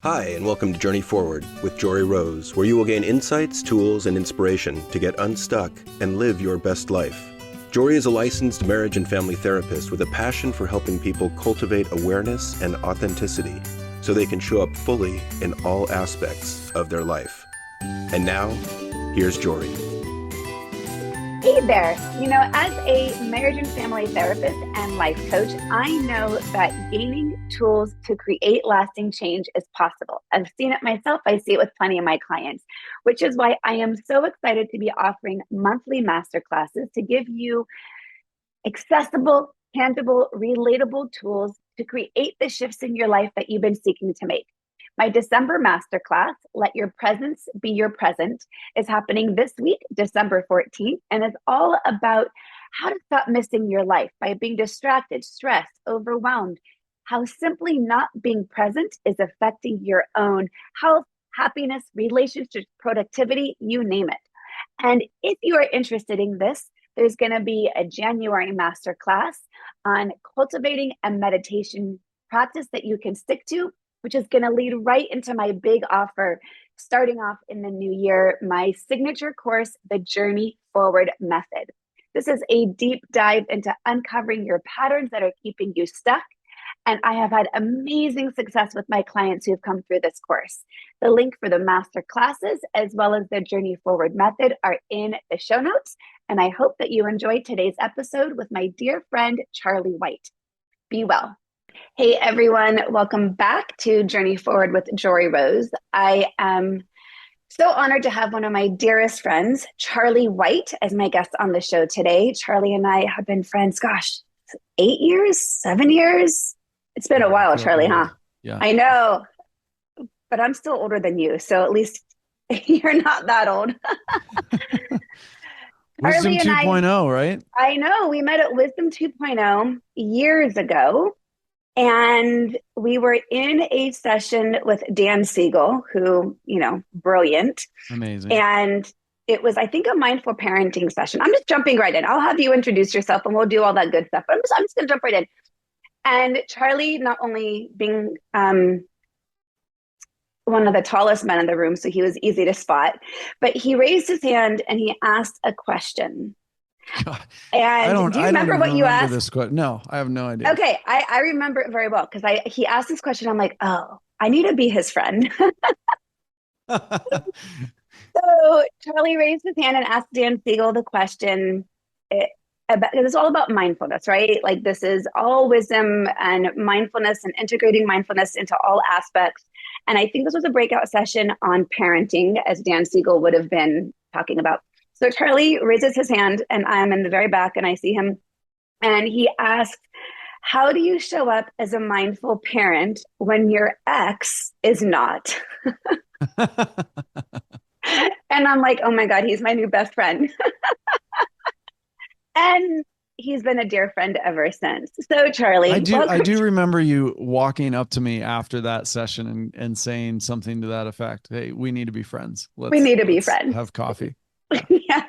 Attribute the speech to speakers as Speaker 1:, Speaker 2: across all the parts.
Speaker 1: Hi, and welcome to Journey Forward with Jory Rose, where you will gain insights, tools, and inspiration to get unstuck and live your best life. Jory is a licensed marriage and family therapist with a passion for helping people cultivate awareness and authenticity so they can show up fully in all aspects of their life. And now, here's Jory.
Speaker 2: Hey there. As a marriage and family therapist and life coach, I know that gaining tools to create lasting change is possible. I've seen it myself. I see it with plenty of my clients, which is why I am so excited to be offering monthly masterclasses to give you accessible, tangible, relatable tools to create the shifts in your life that you've been seeking to make. My December masterclass, Let Your Presence Be Your Present, is happening this week, December 14th, and it's all about how to stop missing your life by being distracted, stressed, overwhelmed, how simply not being present is affecting your own health, happiness, relationships, productivity, you name it. And if you are interested in this, there's going to be a January masterclass on cultivating a meditation practice that you can stick to, which is going to lead right into my big offer starting off in the new year, my signature course, The Journey Forward Method. This is a deep dive into uncovering your patterns that are keeping you stuck. And I have had amazing success with my clients who have come through this course. The link for the master classes, as well as the Journey Forward Method, are in the show notes. And I hope that you enjoyed today's episode with my dear friend, Charlie White. Be well. Hey everyone, welcome back to Journey Forward with Jory Rose. I am so honored to have one of my dearest friends, Charlie White, as my guest on the show today. Charlie and I have been friends, 8 years, 7 years? It's been a while, Charlie,
Speaker 3: old.
Speaker 2: huh?
Speaker 3: Yeah.
Speaker 2: I know, but I'm still older than you, so at least you're not that old.
Speaker 3: Wisdom 2.0, right?
Speaker 2: I know, we met at Wisdom 2.0 years ago. And we were in a session with Dan Siegel, who, brilliant.
Speaker 3: Amazing.
Speaker 2: And it was, I think, a mindful parenting session. I'm just jumping right in. I'll have you introduce yourself and we'll do all that good stuff. But I'm just going to jump right in. And Charlie, not only being one of the tallest men in the room, so he was easy to spot, but he raised his hand and he asked a question.
Speaker 3: God,
Speaker 2: and do you remember what you asked?
Speaker 3: This question? No, I have no idea.
Speaker 2: Okay, I remember it very well because he asked this question. I'm like, oh, I need to be his friend. So Charlie raised his hand and asked Dan Siegel the question. It's all about mindfulness, right? Like this is all wisdom and mindfulness and integrating mindfulness into all aspects. And I think this was a breakout session on parenting, as Dan Siegel would have been talking about. So Charlie raises his hand and I'm in the very back and I see him. And he asked, how do you show up as a mindful parent when your ex is not? And I'm like, oh my God, he's my new best friend. And he's been a dear friend ever since. So Charlie,
Speaker 3: I do remember you walking up to me after that session and saying something to that effect. Hey, we need to be friends.
Speaker 2: We need to be friends.
Speaker 3: Have coffee.
Speaker 2: Yeah.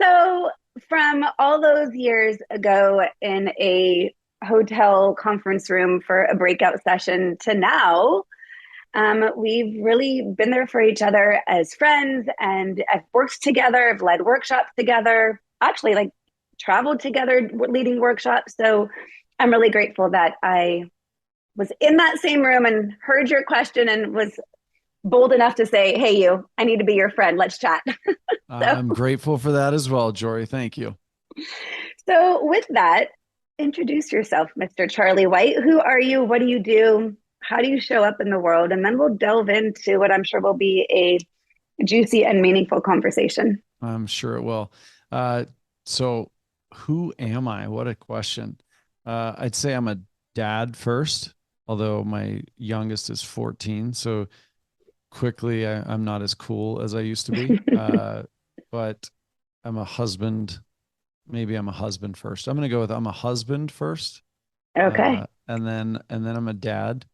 Speaker 2: So from all those years ago in a hotel conference room for a breakout session to now, we've really been there for each other as friends and have worked together, have led workshops together, actually like traveled together, leading workshops. So I'm really grateful that I was in that same room and heard your question and was bold enough to say, hey, I need to be your friend. Let's chat.
Speaker 3: I'm grateful for that as well, Jory. Thank you.
Speaker 2: So with that, introduce yourself, Mr. Charlie White. Who are you? What do you do? How do you show up in the world? And then we'll delve into what I'm sure will be a juicy and meaningful conversation.
Speaker 3: I'm sure it will. So who am I? What a question. I'd say I'm a dad first, although my youngest is 14. So quickly, I'm not as cool as I used to be, but I'm a husband. Maybe I'm a husband first. I'm going to go with I'm a husband first.
Speaker 2: Okay.
Speaker 3: And then I'm a dad.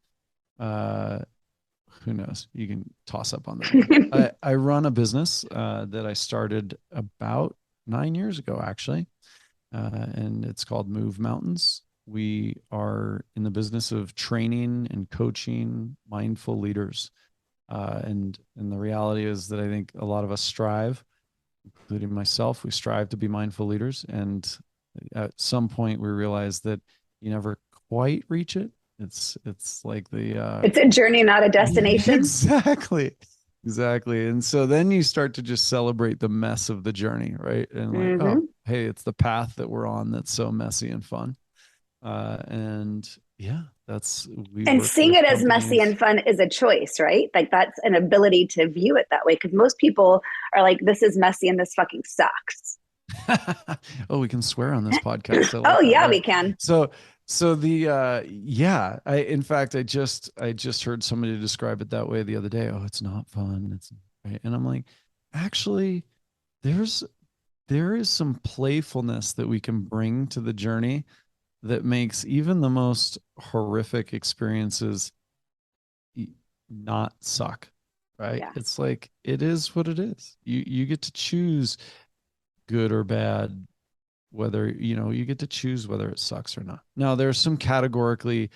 Speaker 3: Who knows? You can toss up on that. I run a business that I started about 9 years ago, actually. And it's called Move Mountains. we are in the business of training and coaching mindful leaders. And the reality is that I think a lot of us strive, including myself, we strive to be mindful leaders. And at some point we realize that you never quite reach it. It's like
Speaker 2: it's a journey, not a destination.
Speaker 3: Exactly. Exactly. And so then you start to just celebrate the mess of the journey, right? And like, oh, hey, it's the path that we're on that's so messy and fun. And yeah,
Speaker 2: and seeing it as messy and fun is a choice, right? Like that's an ability to view it that way. Because most people are like, this is messy and this fucking sucks.
Speaker 3: Oh, we can swear on this podcast.
Speaker 2: Like oh yeah, we can.
Speaker 3: So the yeah, in fact I just heard somebody describe it that way the other day. Oh, it's not fun. It's right. And I'm like, actually, there is some playfulness that we can bring to the journey that makes even the most horrific experiences not suck. Right. Yeah. It's like, it is what it is. You get to choose good or bad, whether, you get to choose whether it sucks or not. Now there's some categorically,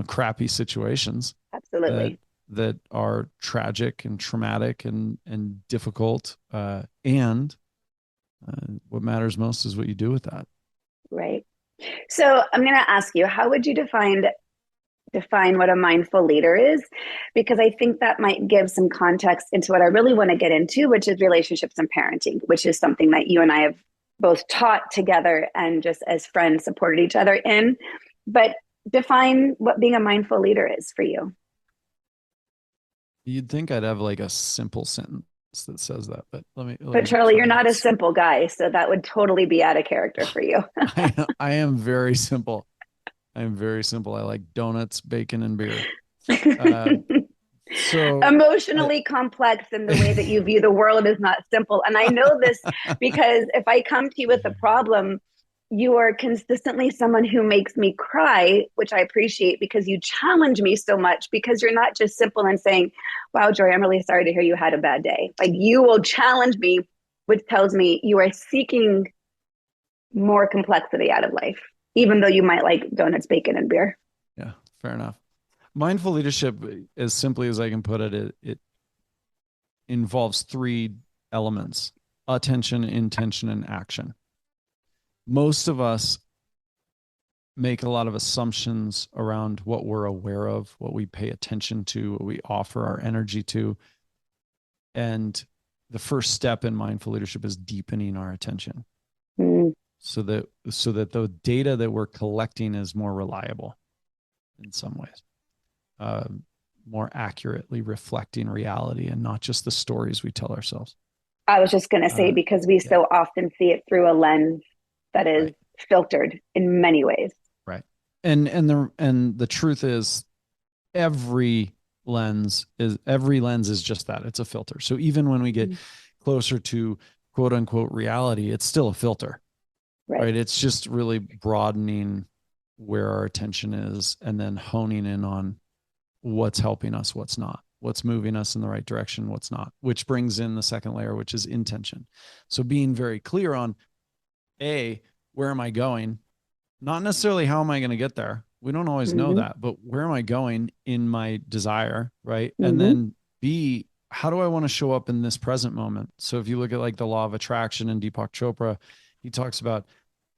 Speaker 3: crappy situations.
Speaker 2: Absolutely.
Speaker 3: That are tragic and traumatic and difficult. And what matters most is what you do with that.
Speaker 2: Right. So I'm going to ask you, how would you define what a mindful leader is? Because I think that might give some context into what I really want to get into, which is relationships and parenting, which is something that you and I have both taught together and just as friends supported each other in. But define what being a mindful leader is for you.
Speaker 3: You'd think I'd have like a simple sentence that says that, but
Speaker 2: but Charlie, you're not a simple guy, so that would totally be out of character for you.
Speaker 3: I am very simple. I am very simple. I like donuts, bacon, and beer.
Speaker 2: So emotionally complex in the way that you view the world is not simple. And I know this because if I come to you with a problem, you are consistently someone who makes me cry, which I appreciate because you challenge me so much, because you're not just simple and saying, wow, Joy, I'm really sorry to hear you had a bad day. Like, you will challenge me, which tells me you are seeking more complexity out of life, even though you might like donuts, bacon, and beer.
Speaker 3: Yeah, fair enough. Mindful leadership, as simply as I can put it, it involves three elements: attention, intention, and action. Most of us make a lot of assumptions around what we're aware of, what we pay attention to, what we offer our energy to. And the first step in mindful leadership is deepening our attention. So that the data that we're collecting is more reliable in some ways, more accurately reflecting reality and not just the stories we tell ourselves.
Speaker 2: I was just going to say, because we so often see it through a lens that is filtered in many ways.
Speaker 3: Right. And the truth is, every lens is just that. It's a filter. So even when we get closer to quote unquote reality, it's still a filter. Right. It's just really broadening where our attention is and then honing in on what's helping us, what's not, what's moving us in the right direction, what's not, which brings in the second layer, which is intention. So being very clear on where am I going? Not necessarily how am I going to get there? We don't always know that, but where am I going in my desire? Right. And then B, how do I want to show up in this present moment? So if you look at like the law of attraction and Deepak Chopra, he talks about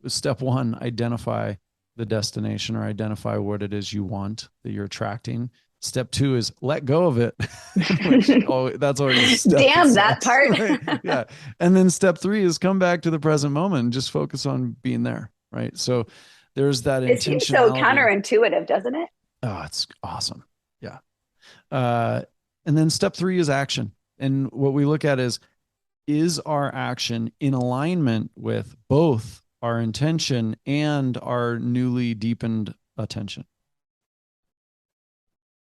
Speaker 3: step one, identify the destination or identify what it is you want that you're attracting. Step two is let go of it. That's already
Speaker 2: damn that part.
Speaker 3: Right? Yeah. And then step three is come back to the present moment and just focus on being there. Right. So there's that intentionality. It seems
Speaker 2: so counterintuitive, doesn't it?
Speaker 3: Oh, it's awesome. Yeah. And then step three is action. And what we look at is our action in alignment with both our intention and our newly deepened attention?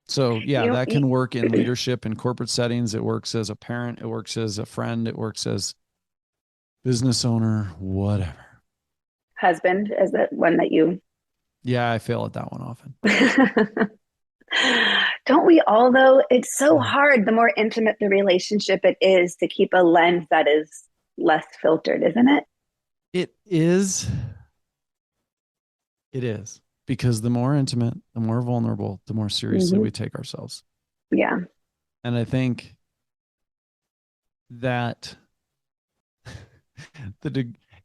Speaker 3: So yeah, that can work in leadership in corporate settings. It works as a parent. It works as a friend. It works as business owner, whatever.
Speaker 2: Husband is that one that you?
Speaker 3: Yeah, I fail at that one often.
Speaker 2: Don't we all though? It's so hard. The more intimate the relationship it is, to keep a lens that is less filtered, isn't it?
Speaker 3: It is. It is, because the more intimate, the more vulnerable, the more seriously we take ourselves.
Speaker 2: Yeah.
Speaker 3: And I think that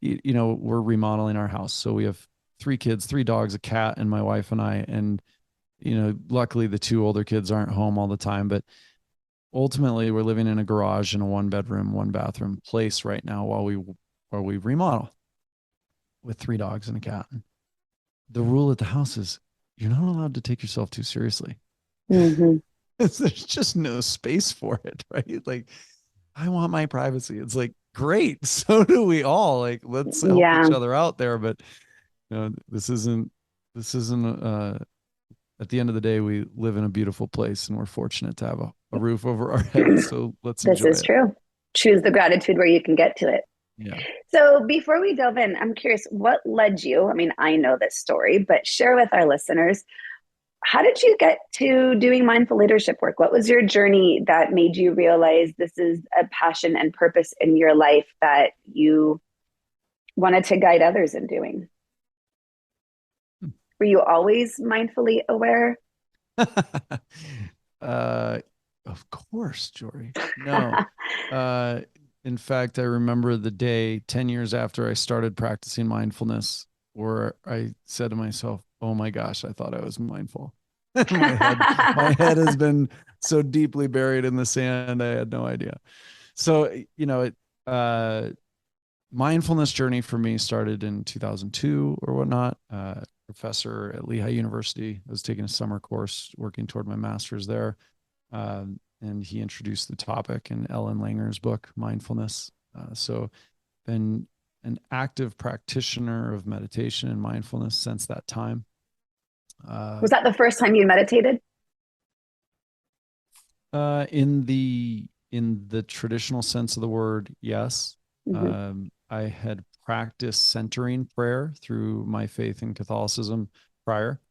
Speaker 3: we're remodeling our house. So we have 3 kids, 3 dogs, a cat, and my wife and I. And, luckily the 2 older kids aren't home all the time, but ultimately we're living in a garage in a 1 bedroom, 1 bathroom place right now while we remodel with 3 dogs and a cat. The rule at the house is you're not allowed to take yourself too seriously. There's just no space for it, right? Like, I want my privacy. It's like, great. So do we all. Like, let's help
Speaker 2: Yeah.
Speaker 3: each other out there. But this isn't at the end of the day, we live in a beautiful place and we're fortunate to have a roof over our heads. So let's
Speaker 2: This
Speaker 3: enjoy
Speaker 2: is
Speaker 3: it.
Speaker 2: true. Choose the gratitude where you can get to it.
Speaker 3: Yeah.
Speaker 2: So before we delve in, I'm curious, what led you? I mean, I know this story, but share with our listeners, how did you get to doing mindful leadership work? What was your journey that made you realize this is a passion and purpose in your life that you wanted to guide others in doing? Were you always mindfully aware?
Speaker 3: Of course, Jory. No. In fact, I remember the day 10 years after I started practicing mindfulness where I said to myself, oh my gosh, I thought I was mindful. My head has been so deeply buried in the sand. I had no idea. So, mindfulness journey for me started in 2002 or whatnot. Professor at Lehigh University. I was taking a summer course working toward my master's there. And he introduced the topic in Ellen Langer's book, Mindfulness. So been an active practitioner of meditation and mindfulness since that time.
Speaker 2: Was that the first time you meditated?
Speaker 3: In the traditional sense of the word, yes. I had practiced centering prayer through my faith in Catholicism prior,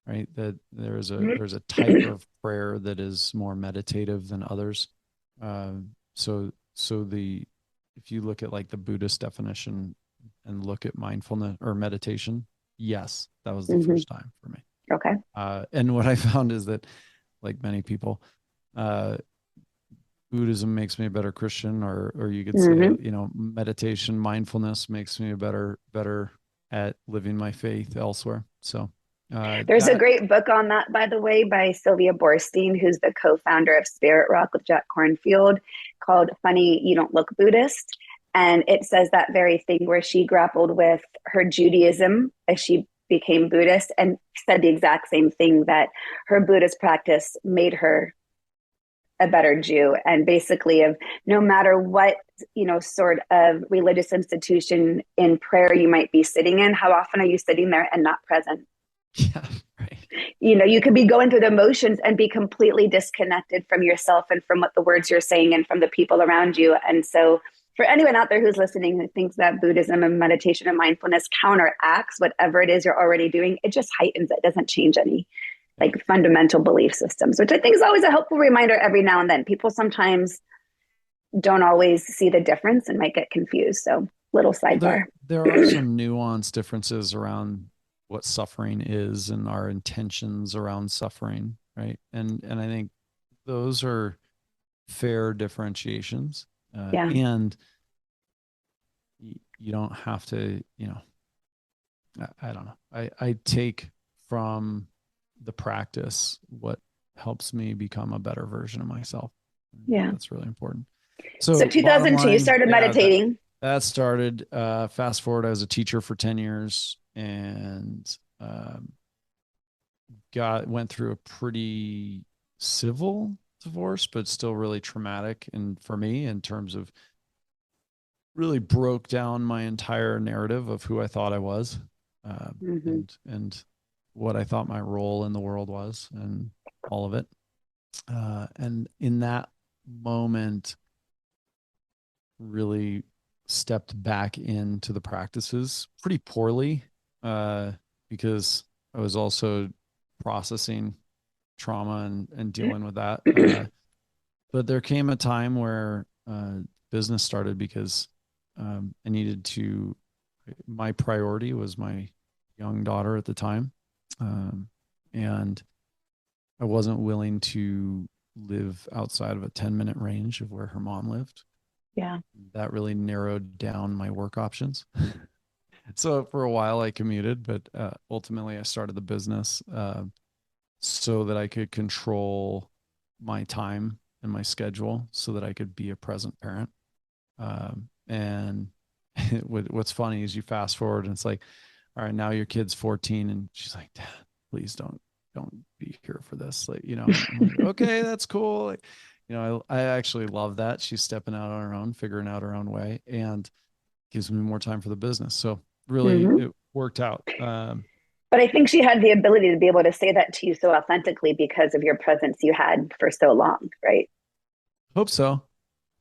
Speaker 3: right? That there's a type of prayer that is more meditative than others. So if you look at like the Buddhist definition and look at mindfulness or meditation, yes, that was the first time for me.
Speaker 2: Okay.
Speaker 3: And what I found is that, like many people, Buddhism makes me a better Christian, or you could say, meditation, mindfulness makes me a better at living my faith elsewhere. So
Speaker 2: there's a great book on that, by the way, by Sylvia Boorstein, who's the co-founder of Spirit Rock with Jack Kornfield, called Funny You Don't Look Buddhist. And it says that very thing where she grappled with her Judaism as she became Buddhist and said the exact same thing, that her Buddhist practice made her a better Jew. And basically, of no matter what, sort of religious institution in prayer you might be sitting in, how often are you sitting there and not present?
Speaker 3: Yeah, right.
Speaker 2: You could be going through the motions and be completely disconnected from yourself and from what the words you're saying and from the people around you. And so for anyone out there who's listening who thinks that Buddhism and meditation and mindfulness counteracts whatever it is you're already doing, it just heightens it. It doesn't change any fundamental belief systems, which I think is always a helpful reminder every now and then. People sometimes don't always see the difference and might get confused. So little sidebar.
Speaker 3: There are some nuanced differences around what suffering is and our intentions around suffering, right? And I think those are fair differentiations. And you don't have to, I don't know. I take from the practice what helps me become a better version of myself.
Speaker 2: Yeah,
Speaker 3: that's really important. So
Speaker 2: 2002, you started meditating.
Speaker 3: That started. Fast forward, I was a teacher for 10 years and went through a pretty civil divorce, but still really traumatic. And for me, in terms of really broke down my entire narrative of who I thought I was, and what I thought my role in the world was, and all of it. And in that moment, really stepped back into the practices pretty poorly, because I was also processing trauma and dealing with that. But there came a time where business started because I needed to, my priority was my young daughter at the time. And I wasn't willing to live outside of a 10-minute range of where her mom lived.
Speaker 2: Yeah.
Speaker 3: That really narrowed down my work options. So for a while I commuted, but ultimately I started the business so that I could control my time and my schedule so that I could be a present parent. And what's funny is you fast forward and it's like, all right, now your kid's 14 and she's like, Dad, please don't be here for this. Like, and I'm like, okay, that's cool. Like, I actually love that. She's stepping out on her own, figuring out her own way, and gives me more time for the business. So really
Speaker 2: Mm-hmm.
Speaker 3: it worked out.
Speaker 2: But I think she had the ability to be able to say that to you so authentically because of your presence you had for so long, right?
Speaker 3: Hope so.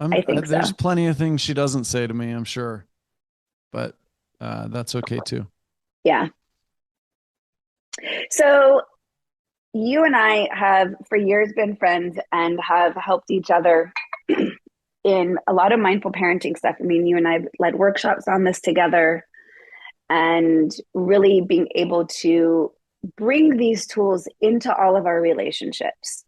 Speaker 2: I think
Speaker 3: There's
Speaker 2: so.
Speaker 3: plenty of things she doesn't say to me, I'm sure, but that's okay too.
Speaker 2: Yeah. So you and I have for years been friends and have helped each other in a lot of mindful parenting stuff. I mean, you and I led workshops on this together and really being able to bring these tools into all of our relationships.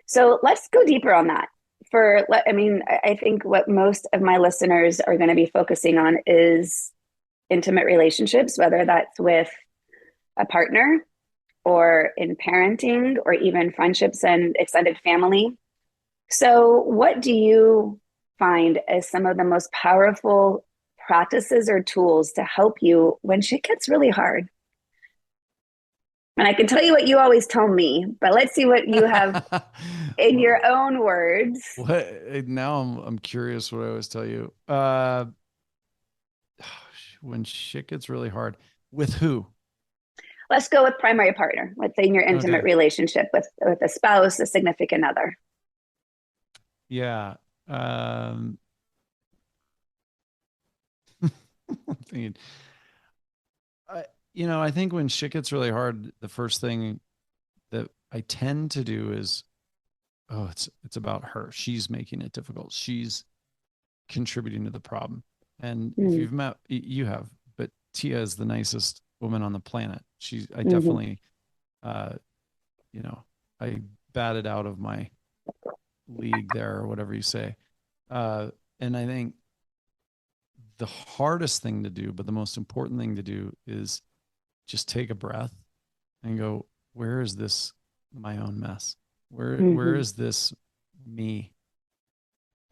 Speaker 2: So let's go deeper on that. I think what most of my listeners are going to be focusing on is intimate relationships, whether that's with a partner or in parenting or even friendships and extended family. So, what do you find as some of the most powerful practices or tools to help you when shit gets really hard? And I can tell you what you always tell me, but let's see what you have in your own words.
Speaker 3: What now I'm curious what I always tell you. When shit gets really hard, with who?
Speaker 2: Let's go with primary partner. Let's say in your intimate
Speaker 3: Okay.
Speaker 2: relationship with a spouse, a significant other.
Speaker 3: Yeah. Um, I'm thinking, I, I think when shit gets really hard, the first thing that I tend to do is, oh, it's about her. She's making it difficult. She's contributing to the problem. And if
Speaker 2: Mm-hmm.
Speaker 3: you've met, you have, but Tia is the nicest woman on the planet. I
Speaker 2: Mm-hmm.
Speaker 3: definitely, uh, you know, I batted out of my league there or whatever you say. And I think the hardest thing to do, but the most important thing to do is just take a breath and go, where is this my own mess? Where
Speaker 2: Mm-hmm.
Speaker 3: is this me?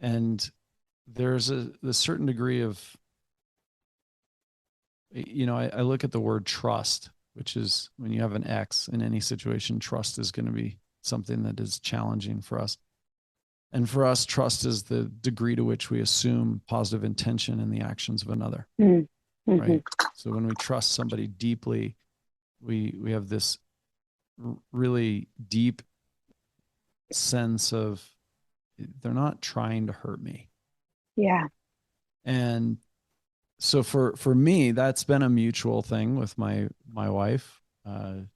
Speaker 3: And there's a certain degree of, I look at the word trust, which is when you have an X in any situation, trust is going to be something that is challenging for us. And for us, trust is the degree to which we assume positive intention in the actions of another,
Speaker 2: Mm-hmm.
Speaker 3: right? So when we trust somebody deeply, we have this really deep sense of they're not trying to hurt me.
Speaker 2: Yeah.
Speaker 3: And so for me, that's been a mutual thing with my wife. And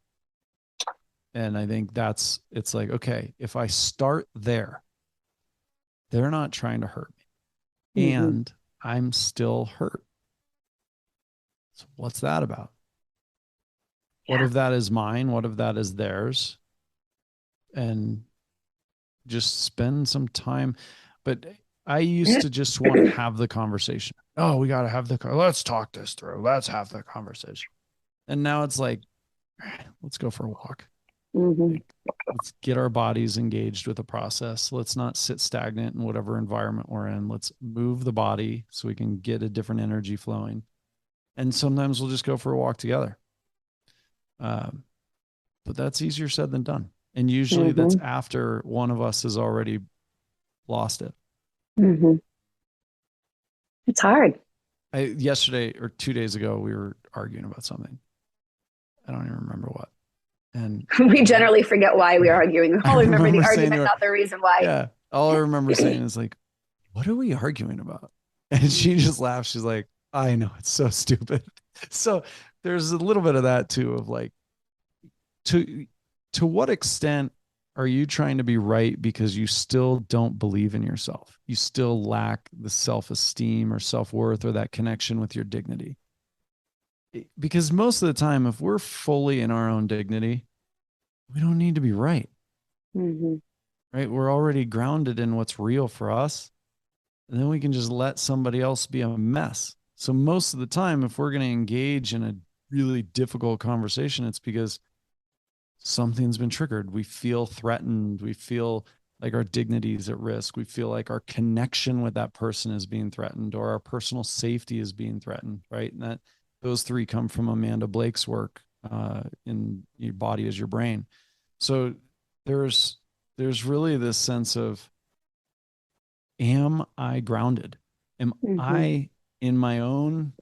Speaker 3: I think it's like, okay, if I start there, they're not trying to hurt me
Speaker 2: Mm-hmm.
Speaker 3: and I'm still hurt. So what's that about? What
Speaker 2: Yeah.
Speaker 3: if that is mine? What if that is theirs? And just spend some time. But I used to just want to have the conversation. Oh, we got to have let's talk this through. Let's have the conversation. And now it's like, let's go for a walk.
Speaker 2: Mm-hmm.
Speaker 3: Like, let's get our bodies engaged with the process. Let's not sit stagnant in whatever environment we're in. Let's move the body so we can get a different energy flowing. And sometimes we'll just go for a walk together. Um, but that's easier said than done. And usually that's
Speaker 2: Mm-hmm.
Speaker 3: after one of us has already lost it.
Speaker 2: Mm-hmm. It's hard.
Speaker 3: Yesterday or 2 days ago, we were arguing about something. I don't even remember what. And
Speaker 2: We generally forget why we are arguing. We
Speaker 3: I
Speaker 2: only remember the
Speaker 3: remember saying to
Speaker 2: argument,
Speaker 3: her,
Speaker 2: not the reason why.
Speaker 3: yeah, all I remember saying is like, what are we arguing about? And she just laughed. She's like, I know, it's so stupid. So there's a little bit of that too, of like, to to what extent are you trying to be right because you still don't believe in yourself? You still lack the self-esteem or self-worth or that connection with your dignity. because most of the time, if we're fully in our own dignity, we don't need to be right.
Speaker 2: Mm-hmm.
Speaker 3: Right? We're already grounded in what's real for us. And then we can just let somebody else be a mess. So most of the time, if we're going to engage in a really difficult conversation, it's because something's been triggered. We feel threatened. We feel like our dignity is at risk. We feel like our connection with that person is being threatened, or our personal safety is being threatened, right? And that those three come from Amanda Blake's work, in Your Body is Your Brain. So there's really this sense of, am I grounded? Am
Speaker 2: Mm-hmm.
Speaker 3: I in my own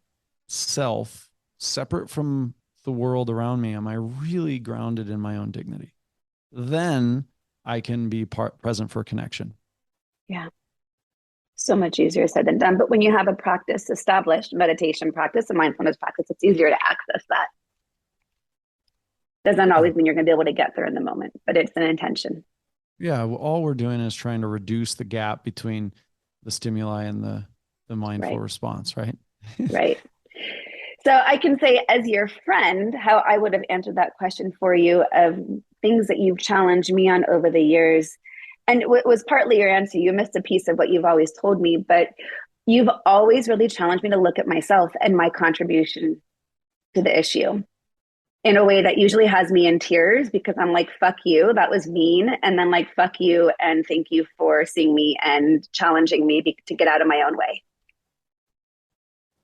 Speaker 3: self, separate from the world around me? Am I really grounded in my own dignity? Then I can be present for connection.
Speaker 2: Yeah. So much easier said than done. But when you have a practice established, meditation practice, a mindfulness practice, it's easier to access that. Doesn't
Speaker 3: Yeah.
Speaker 2: always mean you're going to be able to get there in the moment, but it's an intention.
Speaker 3: Yeah. Well, all we're doing is trying to reduce the gap between the stimuli and the mindful
Speaker 2: Right.
Speaker 3: response, right?
Speaker 2: Right. So I can say, as your friend, how I would have answered that question for you of things that you've challenged me on over the years. And it was partly your answer. You missed a piece of what you've always told me, but you've always really challenged me to look at myself and my contribution to the issue in a way that usually has me in tears, because I'm like, fuck you, that was mean. And then like, fuck you, and thank you for seeing me and challenging me to get out of my own way.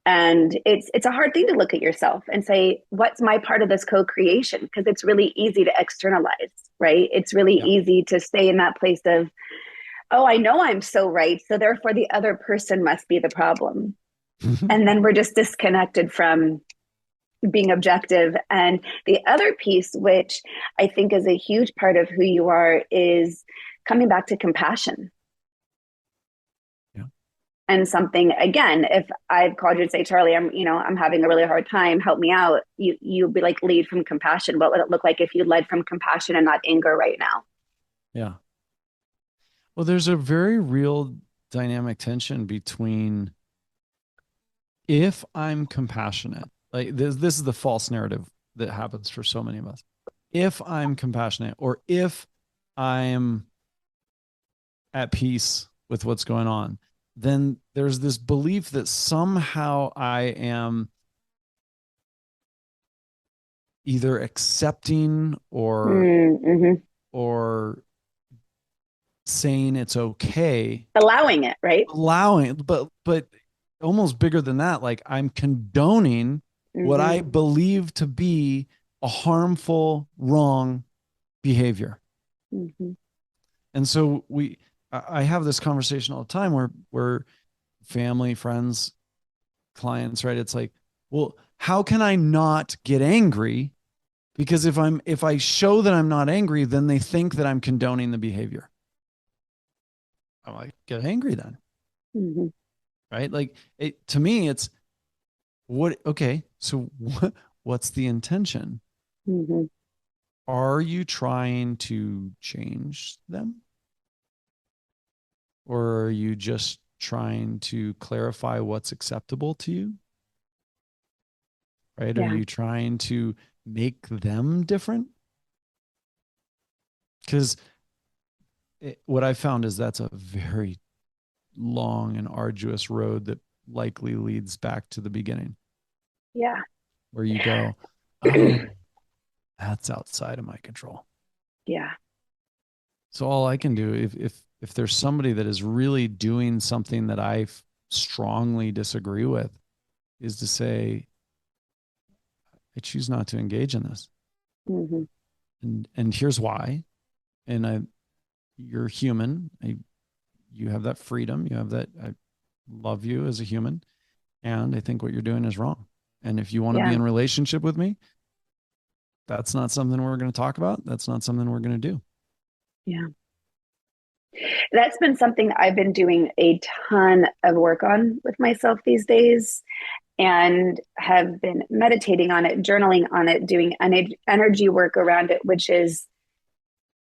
Speaker 2: And it's a hard thing to look at yourself and say, what's my part of this co-creation? Because it's really easy to externalize, right? It's really
Speaker 3: Yeah.
Speaker 2: easy to stay in that place of, oh, I know I'm so right, so therefore the other person must be the problem. And then we're just disconnected from being objective. And the other piece, which I think is a huge part of who you are, is coming back to compassion.
Speaker 3: Yeah.
Speaker 2: And something, again, if I've called you and say, Charlie, I'm having a really hard time, help me out, you'd be like, lead from compassion. What would it look like if you led from compassion and not anger right now?
Speaker 3: Yeah. Well, there's a very real dynamic tension between, if I'm compassionate, like this is the false narrative that happens for so many of us. If I'm compassionate, or if I'm at peace with what's going on, then there's this belief that somehow I am either accepting
Speaker 2: Mm-hmm.
Speaker 3: or saying it's okay,
Speaker 2: Allowing it, right?
Speaker 3: allowing, but almost bigger than that, like I'm condoning what I
Speaker 2: Mm-hmm.
Speaker 3: believe to be a harmful, wrong behavior.
Speaker 2: Mm-hmm.
Speaker 3: And so I have this conversation all the time where family, friends, clients, right? It's like, well, how can I not get angry? Because if I show that I'm not angry, then they think that I'm condoning the behavior. I'm like, get angry then.
Speaker 2: Mm-hmm.
Speaker 3: Right? Like, to me, it's okay, so what's the intention?
Speaker 2: Mm-hmm.
Speaker 3: Are you trying to change them? Or are you just trying to clarify what's acceptable to you? Right? Are
Speaker 2: Yeah.
Speaker 3: you trying to make them different? Because what I found is that's a very long and arduous road that likely leads back to the beginning,
Speaker 2: Yeah.
Speaker 3: where you go, oh, that's outside of my control.
Speaker 2: Yeah.
Speaker 3: So all I can do, if there's somebody that is really doing something that I strongly disagree with, is to say, I choose not to engage in this.
Speaker 2: Mm-hmm.
Speaker 3: And here's why. And you're human. You have that freedom. You have that. I love you as a human. And I think what you're doing is wrong. And if you want to be
Speaker 2: Yeah.
Speaker 3: in relationship with me, that's not something we're going to talk about. That's not something we're going to do.
Speaker 2: Yeah. That's been something I've been doing a ton of work on with myself these days, and have been meditating on it, journaling on it, doing energy work around it, which is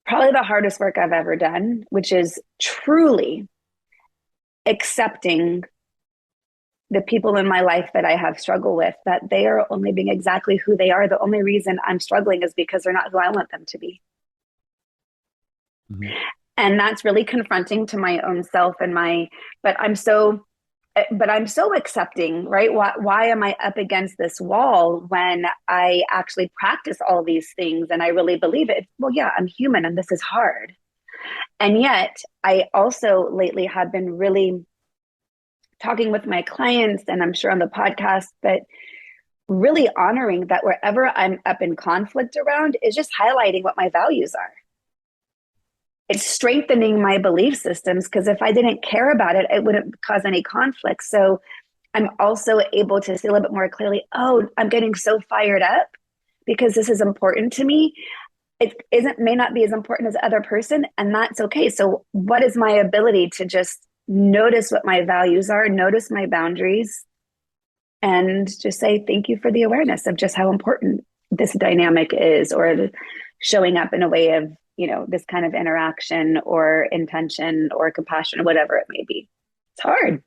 Speaker 2: probably the hardest work I've ever done, which is truly accepting the people in my life that I have struggle with, that they are only being exactly who they are. The only reason I'm struggling is because they're not who I want them to be.
Speaker 3: Mm-hmm.
Speaker 2: And that's really confronting to my own self and but I'm so accepting, right? Why am I up against this wall when I actually practice all these things and I really believe it? Well, yeah, I'm human and this is hard. And yet I also lately have been really talking with my clients, and I'm sure on the podcast, but really honoring that wherever I'm up in conflict around is just highlighting what my values are. It's strengthening my belief systems, because if I didn't care about it, it wouldn't cause any conflict. So I'm also able to see a little bit more clearly, oh, I'm getting so fired up because this is important to me. It may not be as important as the other person, and that's okay. So what is my ability to just notice what my values are, notice my boundaries, and just say thank you for the awareness of just how important this dynamic is, or showing up in a way of, this kind of interaction or intention or compassion or whatever it may be. It's hard.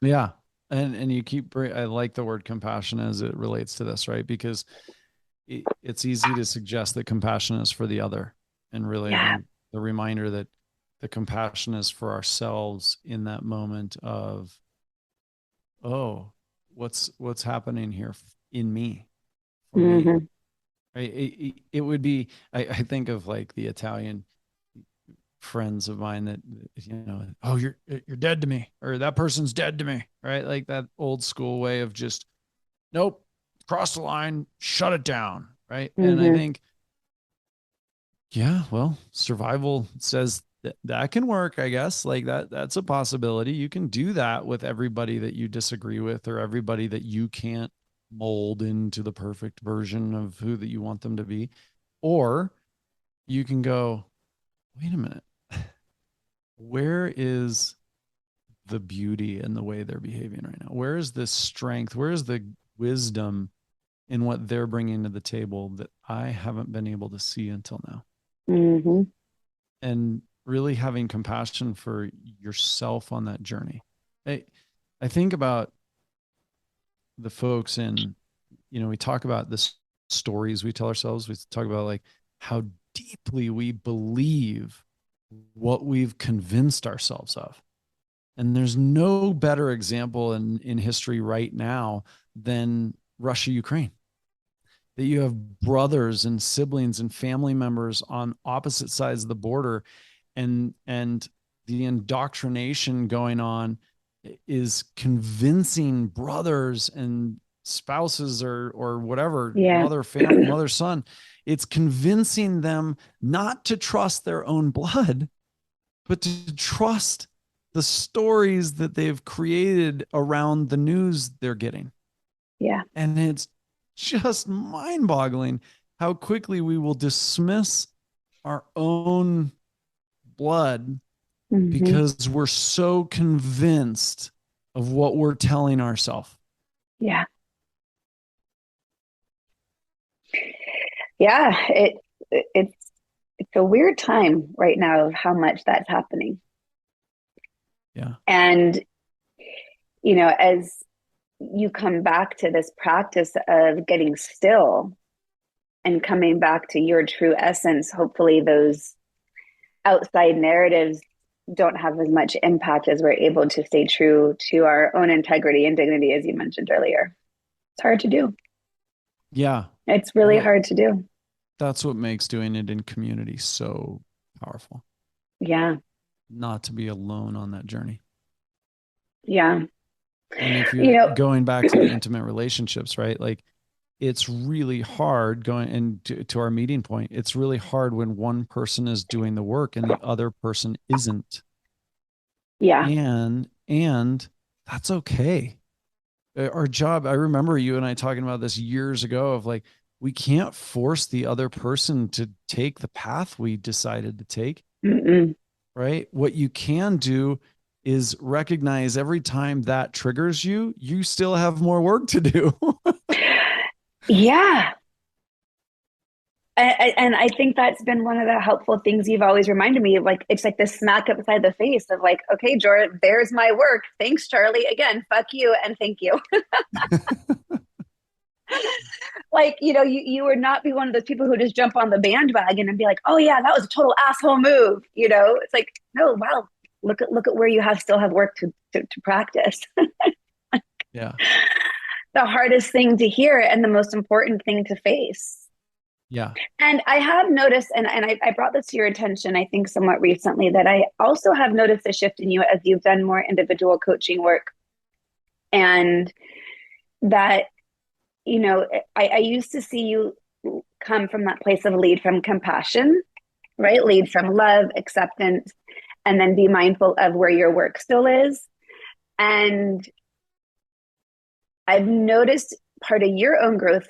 Speaker 3: Yeah. And you I like the word compassion as it relates to this, right? Because it's easy to suggest that compassion is for the other. And really the reminder that the compassion is for ourselves in that moment of, oh, what's happening here in me, for me. Right? It would be, I think of like the Italian friends of mine that, oh, you're dead to me, or that person's dead to me, right? Like that old school way of just, nope, cross the line, shut it down, right? And I think, yeah, well, survival says that can work, I guess. Like that's a possibility. You can do that with everybody that you disagree with, or everybody that you can't mold into the perfect version of who that you want them to be. Or you can go, wait a minute, where is the beauty in the way they're behaving right now? Where is the strength? Where is the wisdom in what they're bringing to the table that I haven't been able to see until now? And really having compassion for yourself on that journey. I think about the folks in, we talk about the stories we tell ourselves. We talk about like how deeply we believe what we've convinced ourselves of. And there's no better example in history right now than Russia, Ukraine. That you have brothers and siblings and family members on opposite sides of the border, and the indoctrination going on is convincing brothers and spouses or whatever, mother, son, it's convincing them not to trust their own blood, but to trust the stories that they've created around the news they're getting.
Speaker 2: Yeah.
Speaker 3: And it's just mind-boggling how quickly we will dismiss our own blood because we're so convinced of what we're telling ourselves.
Speaker 2: Yeah. Yeah. It's a weird time right now of how much that's happening.
Speaker 3: Yeah.
Speaker 2: And, as you come back to this practice of getting still and coming back to your true essence, hopefully those outside narratives don't have as much impact as we're able to stay true to our own integrity and dignity, as you mentioned earlier. It's hard to do.
Speaker 3: Yeah.
Speaker 2: It's really hard to do.
Speaker 3: That's what makes doing it in community so powerful.
Speaker 2: Yeah.
Speaker 3: Not to be alone on that journey.
Speaker 2: Yeah.
Speaker 3: And if you're going back to the intimate relationships, right? Like it's really hard going into our meeting point. It's really hard when one person is doing the work and the other person isn't.
Speaker 2: Yeah.
Speaker 3: And that's okay. Our job, I remember you and I talking about this years ago of like, we can't force the other person to take the path we decided to take. Right? What you can do is recognize every time that triggers you, you still have more work to do.
Speaker 2: Yeah. And I think that's been one of the helpful things you've always reminded me of. Like, it's like this smack upside the face of like, okay, Jordan, there's my work. Thanks, Charlie. Again, fuck you and thank you. Like, you would not be one of those people who just jump on the bandwagon and be like, oh yeah, that was a total asshole move. It's like, no, wow, look at where you still have work to practice.
Speaker 3: Yeah.
Speaker 2: The hardest thing to hear and the most important thing to face.
Speaker 3: Yeah.
Speaker 2: And I have noticed, and I brought this to your attention, I think somewhat recently, that I also have noticed a shift in you as you've done more individual coaching work. And that, I used to see you come from that place of lead from compassion, right? Lead from love, acceptance, and then be mindful of where your work still is. And I've noticed part of your own growth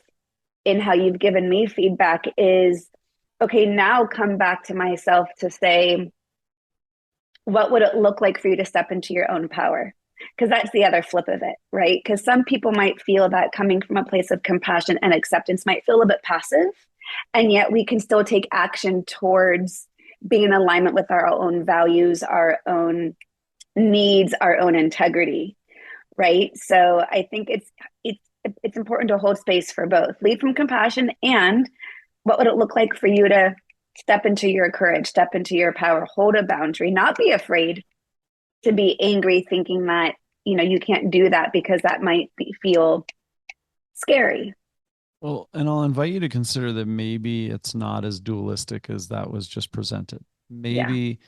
Speaker 2: in how you've given me feedback is, okay, now come back to myself to say, what would it look like for you to step into your own power? Because that's the other flip of it, right? Because some people might feel that coming from a place of compassion and acceptance might feel a bit passive, and yet we can still take action towards being in alignment with our own values, our own needs, our own integrity, right? So I think it's important to hold space for both. Lead from compassion, and what would it look like for you to step into your courage, step into your power, hold a boundary, not be afraid to be angry, thinking that, you can't do that because that might feel scary.
Speaker 3: Well, and I'll invite you to consider that maybe it's not as dualistic as that was just presented.
Speaker 2: Yeah.
Speaker 3: Maybe,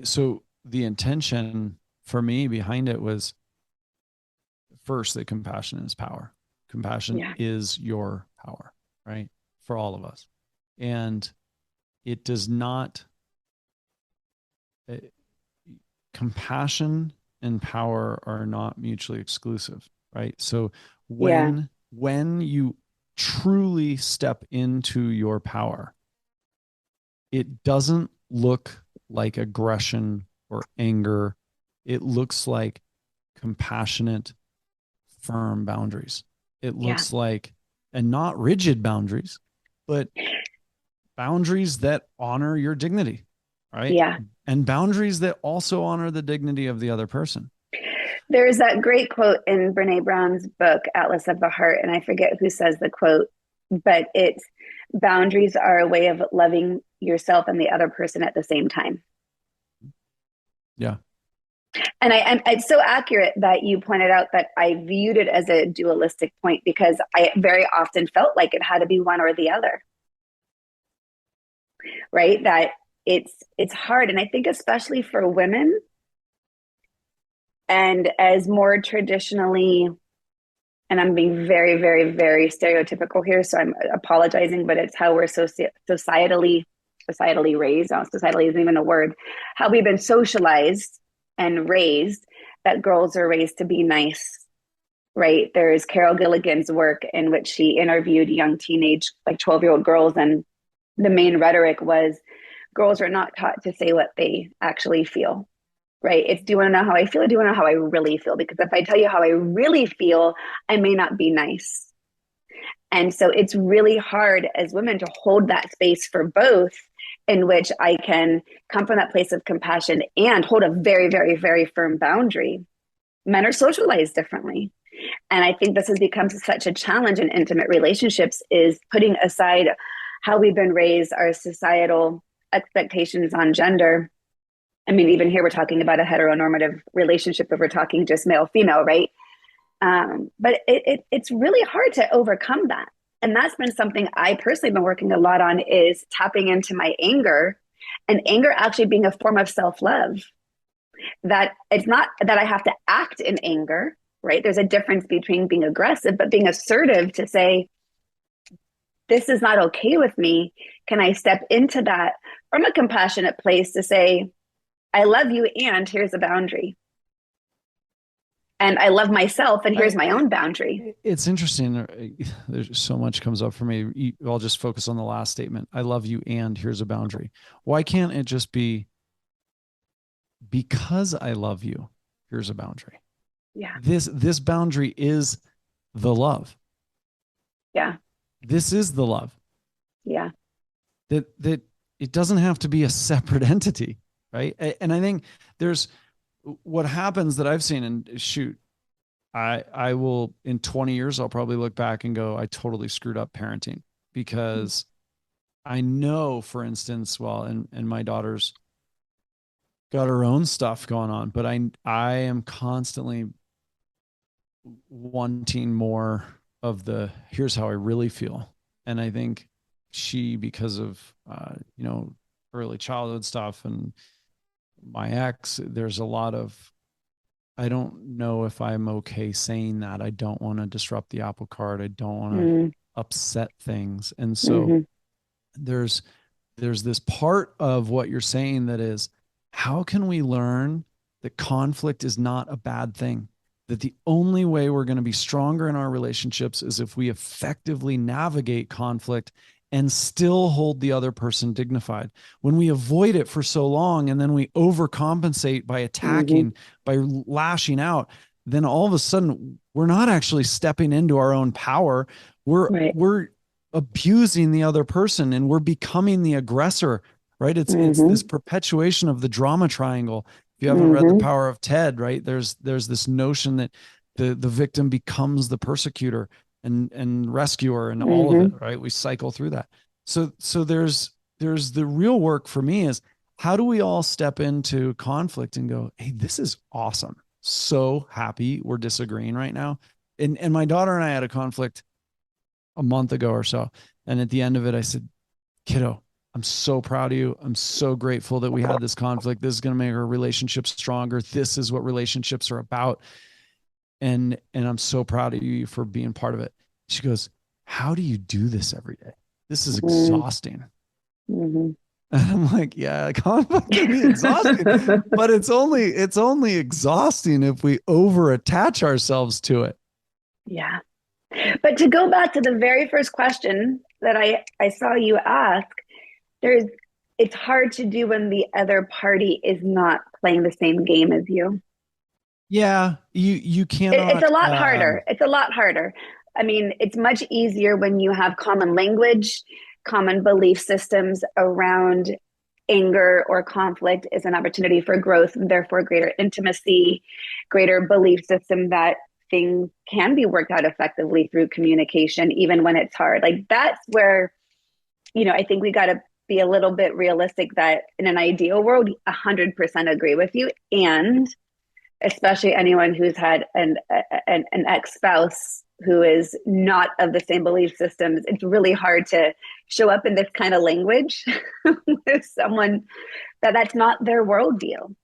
Speaker 3: so the intention for me behind it was first that compassion is power. Compassion is your power, right? For all of us. And it does not, compassion and power are not mutually exclusive, right? So when you truly step into your power, it doesn't look like aggression or anger. It looks like compassionate, firm boundaries. It looks like, and not rigid boundaries, but boundaries that honor your dignity, right?
Speaker 2: Yeah.
Speaker 3: And boundaries that also honor the dignity of the other person.
Speaker 2: There's that great quote in Brene Brown's book, Atlas of the Heart, and I forget who says the quote, but it's, boundaries are a way of loving yourself and the other person at the same time.
Speaker 3: Yeah.
Speaker 2: And it's so accurate that you pointed out that I viewed it as a dualistic point, because I very often felt like it had to be one or the other, right? That it's hard. And I think especially for women, and as more traditionally, and I'm being very, very, very stereotypical here, so I'm apologizing, but it's how we're societally raised. Oh, societally isn't even a word. How we've been socialized and raised, that girls are raised to be nice, right? There's Carol Gilligan's work in which she interviewed young teenage, like 12-year-old girls, and the main rhetoric was, girls are not taught to say what they actually feel, right? It's, do you want to know how I feel, or do you want to know how I really feel? Because if I tell you how I really feel, I may not be nice. And so it's really hard as women to hold that space for both, in which I can come from that place of compassion and hold a very, very, very firm boundary. Men are socialized differently. And I think this has become such a challenge in intimate relationships, is putting aside how we've been raised, our societal expectations on gender. I mean, even here we're talking about a heteronormative relationship if we're talking just male-female, right? But it's really hard to overcome that. And that's been something I personally been working a lot on, is tapping into my anger, and anger actually being a form of self-love. That it's not that I have to act in anger, right? There's a difference between being aggressive, but being assertive to say, this is not okay with me. Can I step into that from a compassionate place to say, I love you, and here's a boundary. And I love myself, and here's my own boundary.
Speaker 3: It's interesting. There's so much comes up for me. I'll just focus on the last statement. I love you, and here's a boundary. Why can't it just be, because I love you, here's a boundary?
Speaker 2: Yeah.
Speaker 3: This boundary is the love.
Speaker 2: Yeah.
Speaker 3: This is the love.
Speaker 2: Yeah.
Speaker 3: that it doesn't have to be a separate entity, right? And I think there's what happens that I've seen, and shoot, I will in 20 years I'll probably look back and go, I totally screwed up parenting, because I know, for instance, well, and my daughter's got her own stuff going on, but I am constantly wanting more of the here's how I really feel. And I think she, because of early childhood stuff and my ex, there's a lot of, I don't know if I'm okay saying that. I don't want to disrupt the apple cart. I don't want to upset things. And so there's this part of what you're saying that is, how can we learn that conflict is not a bad thing? That the only way we're going to be stronger in our relationships is if we effectively navigate conflict and still hold the other person dignified. When we avoid it for so long and then we overcompensate by attacking, by lashing out, then all of a sudden we're not actually stepping into our own power. We're abusing the other person, and we're becoming the aggressor, right? It's this perpetuation of the drama triangle. If you haven't read The Power of Ted, right, there's this notion that the victim becomes the persecutor and rescuer and all of it, right? We cycle through that. So there's the real work for me is, how do we all step into conflict and go, hey, this is awesome. So happy we're disagreeing right now. And my daughter and I had a conflict a month ago or so. And at the end of it, I said, kiddo, I'm so proud of you. I'm so grateful that we had this conflict. This is going to make our relationship stronger. This is what relationships are about. And I'm so proud of you for being part of it. She goes, how do you do this every day? This is exhausting. And I'm like, yeah, conflict can be exhausting, but it's only exhausting if we over attach ourselves to it.
Speaker 2: Yeah. But to go back to the very first question that I saw you ask, it's hard to do when the other party is not playing the same game as you.
Speaker 3: Yeah, you cannot.
Speaker 2: It's a lot harder. It's a lot harder. I mean, it's much easier when you have common language, common belief systems around anger or conflict is an opportunity for growth, and therefore greater intimacy, greater belief system that things can be worked out effectively through communication, even when it's hard. Like that's where, I think we got to be a little bit realistic that in an ideal world, 100% agree with you. And especially anyone who's had an ex-spouse who is not of the same belief systems, it's really hard to show up in this kind of language with someone that's not their worldview.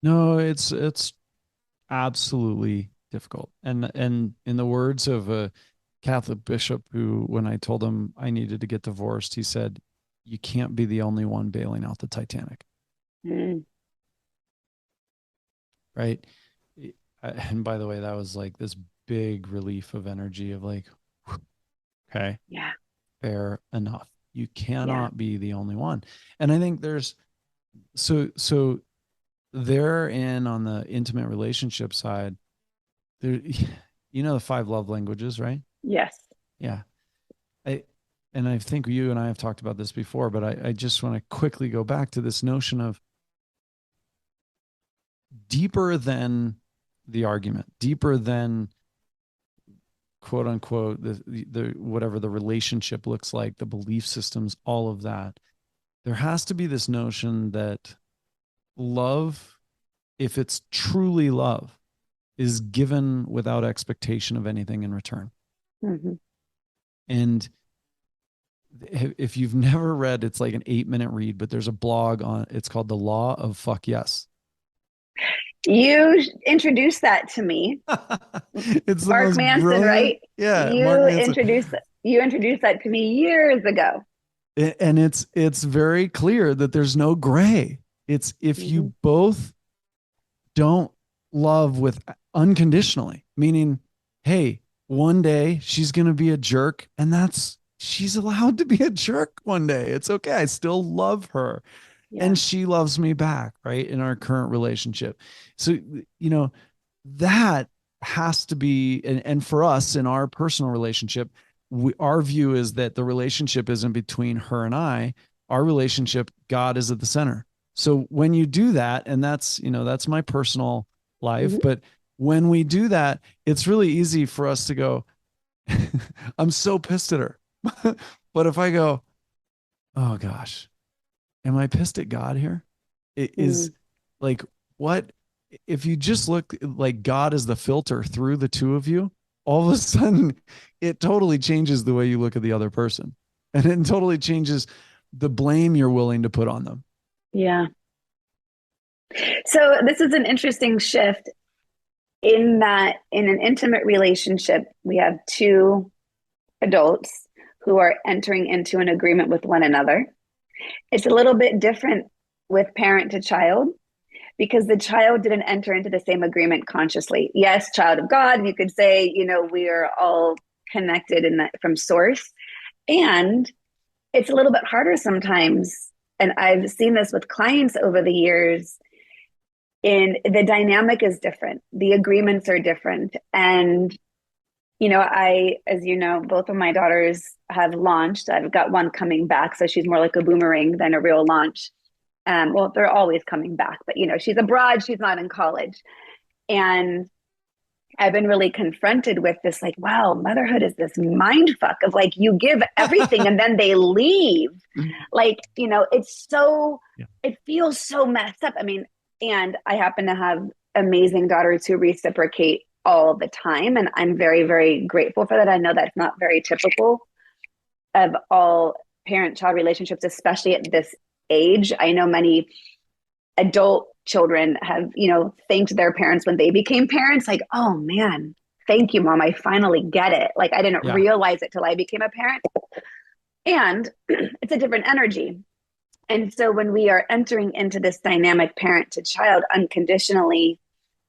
Speaker 3: No, it's absolutely difficult. And in the words of a Catholic bishop who, when I told him I needed to get divorced, he said, you can't be the only one bailing out the Titanic. Right. And by the way, that was like this big relief of energy of like, okay,
Speaker 2: yeah,
Speaker 3: fair enough. You cannot be the only one. And I think there's, so they're in on the intimate relationship side, there, the 5 love languages, right?
Speaker 2: Yes.
Speaker 3: Yeah. And I think you and I have talked about this before, but I just want to quickly go back to this notion of deeper than the argument, deeper than quote unquote, the whatever the relationship looks like, the belief systems, all of that. There has to be this notion that love, if it's truly love, is given without expectation of anything in return. And if you've never read, it's like an 8-minute read, but there's a blog on, it's called The Law of Fuck Yes.
Speaker 2: You introduced that to me.
Speaker 3: It's
Speaker 2: Mark Manson, right?
Speaker 3: Yeah.
Speaker 2: You introduced that to me years ago.
Speaker 3: And it's very clear that there's no gray. It's if you both don't love with unconditionally, meaning, hey, one day she's going to be a jerk, and she's allowed to be a jerk one day. It's okay. I still love her. Yeah. And she loves me back, right? In our current relationship. So, that has to be, and for us in our personal relationship, our view is that the relationship isn't between her and I. our relationship, God is at the center. So when you do that, and that's, that's my personal life, but when we do that, it's really easy for us to go, I'm so pissed at her. But if I go, oh gosh, am I pissed at God here? It is like, what if you just look like God is the filter through the two of you, all of a sudden it totally changes the way you look at the other person. And it totally changes the blame you're willing to put on them.
Speaker 2: Yeah. So this is an interesting shift in that in an intimate relationship, we have two adults who are entering into an agreement with one another. It's a little bit different with parent to child because the child didn't enter into the same agreement consciously. Yes, child of God, you could say, we are all connected in that from source. And it's a little bit harder sometimes. And I've seen this with clients over the years. And the dynamic is different. The agreements are different. And, as you know, both of my daughters have launched. I've got one coming back. So she's more like a boomerang than a real launch. Well, they're always coming back, but, she's abroad. She's not in college. And I've been really confronted with this, like, wow, motherhood is this mind fuck of like, you give everything and then they leave. Like, it's so, it feels so messed up. I mean, and I happen to have amazing daughters who reciprocate all the time. And I'm very, very grateful for that. I know that's not very typical of all parent-child relationships, especially at this age. I know many adult children have, thanked their parents when they became parents, like, oh man, thank you, Mom. I finally get it. Like, I didn't realize it till I became a parent. And it's a different energy. And so when we are entering into this dynamic parent to child unconditionally,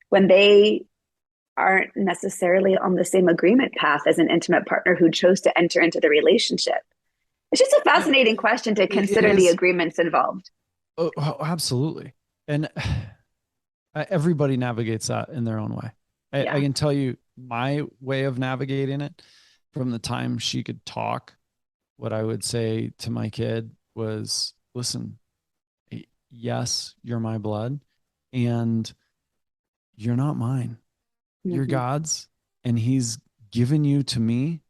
Speaker 2: when they aren't necessarily on the same agreement path as an intimate partner who chose to enter into the relationship, it's just a fascinating question to consider the agreements involved.
Speaker 3: Oh, absolutely. And everybody navigates that in their own way. I can tell you my way of navigating it from the time she could talk. What I would say to my kid was, listen, yes, you're my blood and you're not mine. You're God's, and he's given you to me,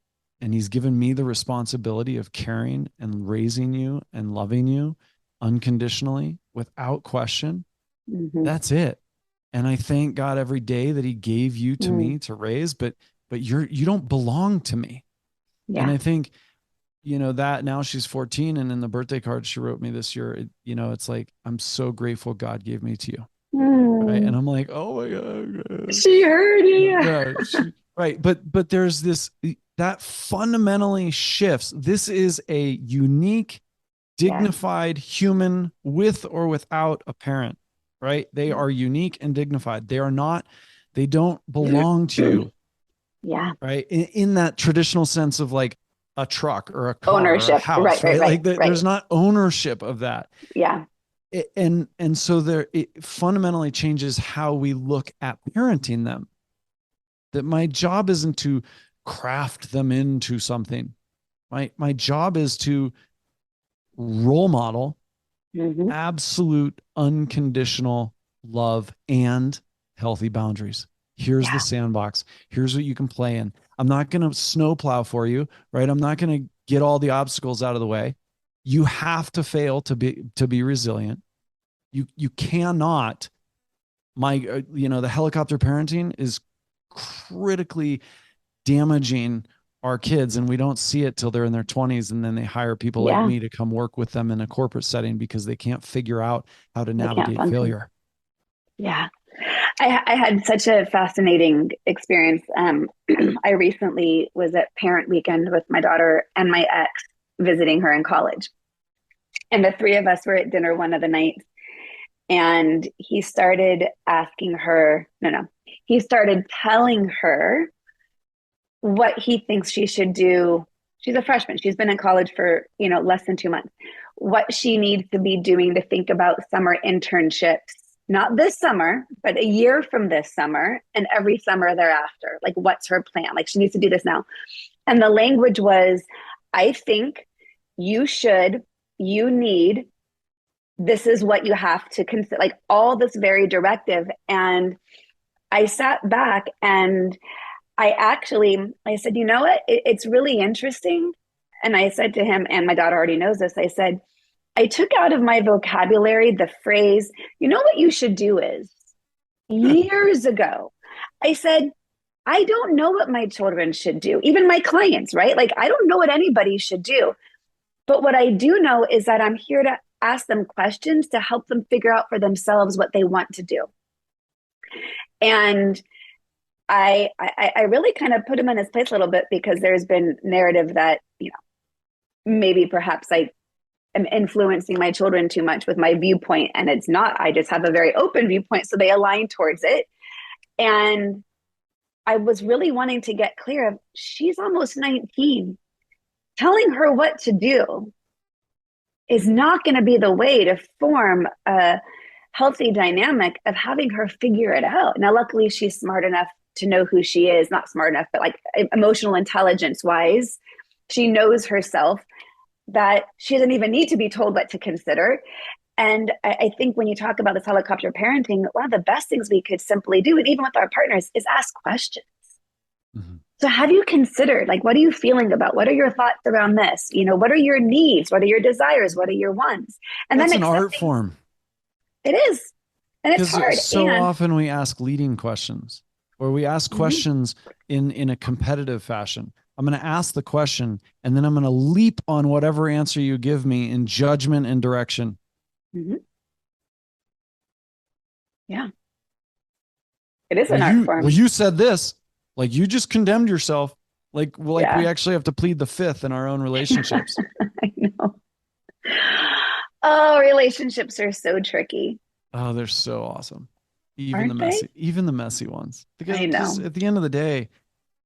Speaker 3: and he's given me the responsibility of caring and raising you and loving you unconditionally without question. That's it. And I thank God every day that he gave you to me to raise, but you don't belong to me. And I think, that now she's 14, and in the birthday card she wrote me this year, it's like, I'm so grateful God gave me to you. Right. And I'm like, oh my God.
Speaker 2: She heard you.
Speaker 3: Right. But there's this, that fundamentally shifts. This is a unique, dignified human with or without a parent, right? They are unique and dignified. They don't belong to you.
Speaker 2: Yeah.
Speaker 3: Right. In that traditional sense of like a truck or a car
Speaker 2: ownership,
Speaker 3: or a house,
Speaker 2: right?
Speaker 3: Like there's not ownership of that.
Speaker 2: Yeah.
Speaker 3: And so it fundamentally changes how we look at parenting them. That my job isn't to craft them into something. My job is to role model absolute unconditional love and healthy boundaries. Here's the sandbox. Here's what you can play in. I'm not going to snowplow for you, right? I'm not going to get all the obstacles out of the way. You have to fail to be resilient. You cannot, the helicopter parenting is critically damaging our kids, and we don't see it till they're in their 20s, and then they hire people like me to come work with them in a corporate setting because they can't figure out how to navigate failure.
Speaker 2: Yeah. I had such a fascinating experience. I recently was at parent weekend with my daughter and my ex visiting her in college. And the three of us were at dinner one of the nights. And he started asking her, he started telling her what he thinks she should do. She's a freshman. She's been in college for, less than 2 months. What she needs to be doing to think about summer internships, not this summer, but a year from this summer and every summer thereafter. Like, what's her plan? Like, she needs to do this now. And the language was, I think you should, you need, this is what you have to consider, like all this very directive. And I sat back and I said, you know what? It's really interesting. And I said to him, and my daughter already knows this, I said, I took out of my vocabulary the phrase, you know what you should do is, years ago. I said, I don't know what my children should do, even my clients, right? Like, I don't know what anybody should do. But what I do know is that I'm here to ask them questions to help them figure out for themselves what they want to do. And I really kind of put him in his place a little bit, because there's been narrative that, maybe perhaps I am influencing my children too much with my viewpoint, and it's not. I just have a very open viewpoint, so they align towards it. And I was really wanting to get clear of, she's almost 19. Telling her what to do is not going to be the way to form a healthy dynamic of having her figure it out. Now, luckily, she's smart enough to know who she is, not smart enough, but like emotional intelligence wise, she knows herself, that she doesn't even need to be told what to consider. And I think when you talk about this helicopter parenting, one of the best things we could simply do, and even with our partners, is ask questions. Mm-hmm. So have you considered, like, what are you feeling about? What are your thoughts around this? What are your needs? What are your desires? What are your wants? And
Speaker 3: that's
Speaker 2: then
Speaker 3: an art form.
Speaker 2: It is. And it's hard.
Speaker 3: So often we ask leading questions, or we ask questions in a competitive fashion. I'm going to ask the question, and then I'm going to leap on whatever answer you give me in judgment and direction.
Speaker 2: Mm-hmm. Yeah. It is an art form.
Speaker 3: Well, you said this. Like, you just condemned yourself. We actually have to plead the fifth in our own relationships.
Speaker 2: I know. Oh, relationships are so tricky.
Speaker 3: Oh, they're so awesome.
Speaker 2: Aren't
Speaker 3: even the messy ones. Because
Speaker 2: I know.
Speaker 3: At the end of the day,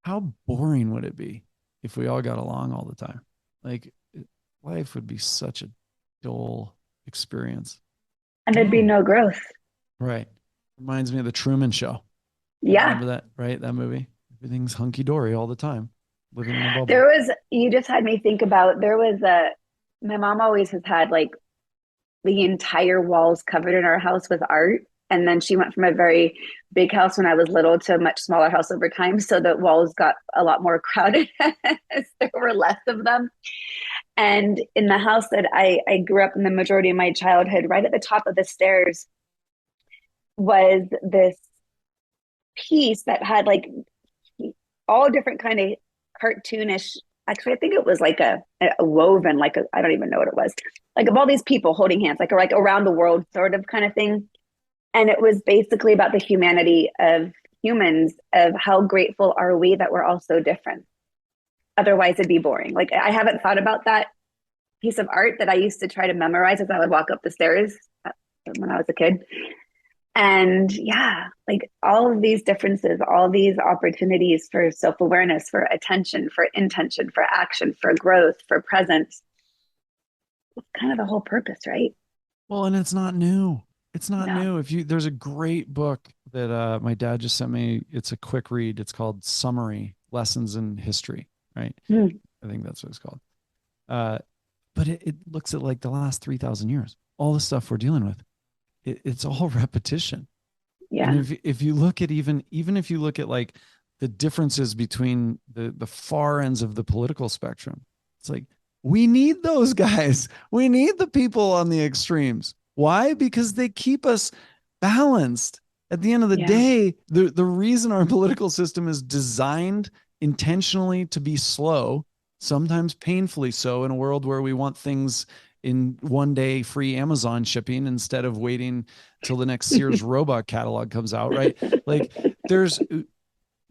Speaker 3: how boring would it be if we all got along all the time? Like, life would be such a dull experience.
Speaker 2: And there'd be no growth.
Speaker 3: Right. Reminds me of the Truman Show.
Speaker 2: Yeah.
Speaker 3: Remember that, right? That movie. Everything's hunky-dory all the time. Living in a bubble.
Speaker 2: You just had me think about, my mom always has had like the entire walls covered in our house with art. And then she went from a very big house when I was little to a much smaller house over time. So the walls got a lot more crowded as there were less of them. And in the house that I grew up in the majority of my childhood, right at the top of the stairs was this piece that had like all different kind of cartoonish, actually, I think it was like a woven, I don't even know what it was, like of all these people holding hands, like around the world sort of kind of thing. And it was basically about the humanity of humans, of how grateful are we that we're all so different. Otherwise it'd be boring. Like, I haven't thought about that piece of art that I used to try to memorize as I would walk up the stairs when I was a kid. And yeah, like all of these differences, all these opportunities for self-awareness, for attention, for intention, for action, for growth, for presence. It's kind of the whole purpose, right?
Speaker 3: Well, and it's not new. It's not new. There's a great book that my dad just sent me. It's a quick read. It's called Summary Lessons in History, right? I think that's what it's called. But it looks at like the last 3,000 years, all the stuff we're dealing with. It's all repetition.
Speaker 2: Yeah.
Speaker 3: And if you look at even if you look at like the differences between the far ends of the political spectrum, it's like, we need those guys. We need the people on the extremes. Why? Because they keep us balanced. At the end of the day, the reason our political system is designed intentionally to be slow, sometimes painfully so, in a world where we want things in one day free Amazon shipping instead of waiting till the next Sears robot catalog comes out, right? Like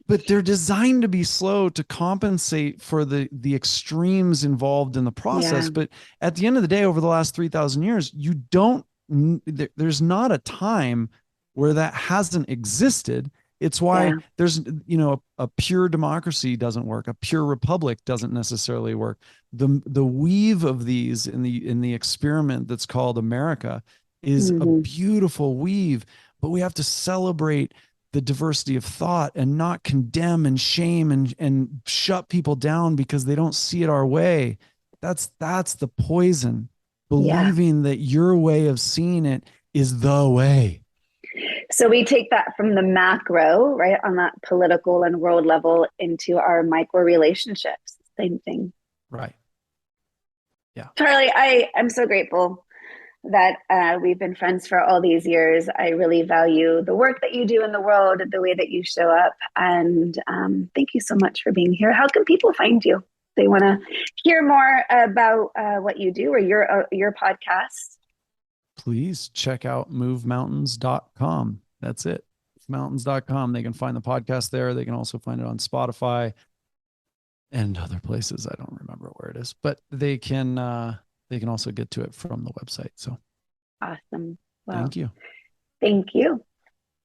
Speaker 3: but they're designed to be slow to compensate for the extremes involved in the process. But at the end of the day, over the last 3,000 years, there's not a time where that hasn't existed. It's why there's, a pure democracy doesn't work. A pure republic doesn't necessarily work. The weave of these in the experiment that's called America is a beautiful weave, but we have to celebrate the diversity of thought and not condemn and shame and shut people down because they don't see it our way. That's the poison. believing that your way of seeing it is the way.
Speaker 2: So we take that from the macro, right, on that political and world level into our micro relationships. Same thing.
Speaker 3: Right. Yeah.
Speaker 2: Charlie, I'm so grateful that we've been friends for all these years. I really value the work that you do in the world, the way that you show up. And thank you so much for being here. How can people find you? They want to hear more about what you do or your podcast.
Speaker 3: Please check out movemountains.com. That's it. Mountains.com. They can find the podcast there. They can also find it on Spotify and other places. I don't remember where it is, but they can also get to it from the website. So
Speaker 2: awesome. Well,
Speaker 3: thank you.
Speaker 2: Thank you.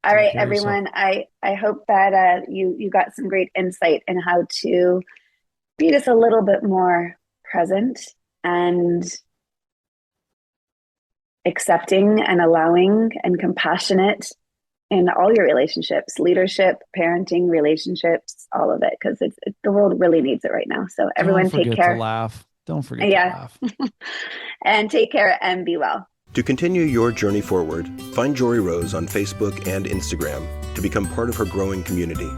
Speaker 2: All right, everyone. I hope that you got some great insight in how to be just a little bit more present and accepting and allowing and compassionate in all your relationships, leadership, parenting, relationships, all of it, because the world really needs it right now. So everyone take care.
Speaker 3: Don't forget to laugh.
Speaker 2: And take care and be well.
Speaker 1: To continue your journey forward, find Jory Rose on Facebook and Instagram to become part of her growing community.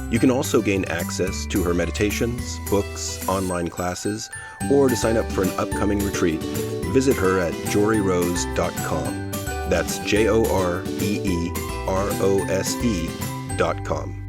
Speaker 1: You can also gain access to her meditations, books, online classes, or to sign up for an upcoming retreat, visit her at joryrose.com. That's JOREEROSE.com.